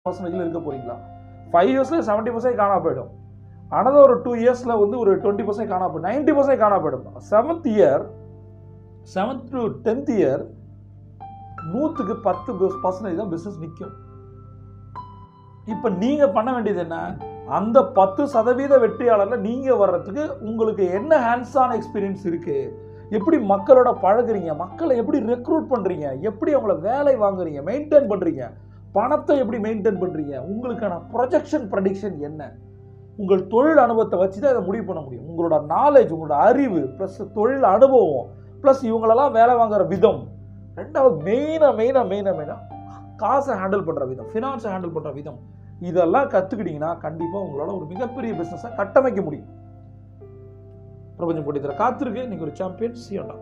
பர்சன்டேஜில் இருக்க போறீங்களா? 5 இயர்ஸ்ல 70% காணா போயிடும். அனதர் ஒரு 2 இயர்ஸ்ல வந்து ஒரு 20% காணா போயிடும், 90% காணா போயிடும். 7th to 10th இயர் 100க்கு 10% தான் பிசினஸ் நிற்கும். இப்ப நீங்க பண்ண வேண்டியது என்ன? அந்த 10% வெற்றியாளர்ல நீங்க வர்றதுக்கு உங்களுக்கு என்ன ஹேண்ட்ஸ் ஆன் எக்ஸ்பீரியன்ஸ் இருக்கு, எப்படி மக்களோட பழகுறீங்க, மக்களை எப்படி ரெக்ரூட் பண்றீங்க, எப்படி அவங்கள வேலை வாங்குறீங்க, மெயின்டைன் பண்றீங்க, பணத்தை எப்படி மெயின்டைன் பண்றீங்க, உங்களுக்கான ப்ரொஜெக்ஷன் ப்ரெடிக்ஷன் என்ன, உங்கள் தொழில் அனுபவத்தை வச்சு தான் இதை முடிவு பண்ண முடியும். உங்களோட நாலேஜ், உங்களோட அறிவு ப்ளஸ் தொழில் அனுபவம் ப்ளஸ் இவங்களெல்லாம் வேலை வாங்குற விதம். ரெண்டாவது மெயினாக காசை ஹேண்டில் பண்ணுற விதம், ஃபினான்ஸை ஹேண்டில் பண்ணுற விதம், இதெல்லாம் கற்றுக்கிட்டீங்கன்னா கண்டிப்பாக உங்களால் ஒரு மிகப்பெரிய பிஸ்னஸை கட்டமைக்க முடியும். பிரபஞ்சம் போட்டி தர காத்திருக்கு. நீங்கள் ஒரு சாம்பியன். சியோண்டா.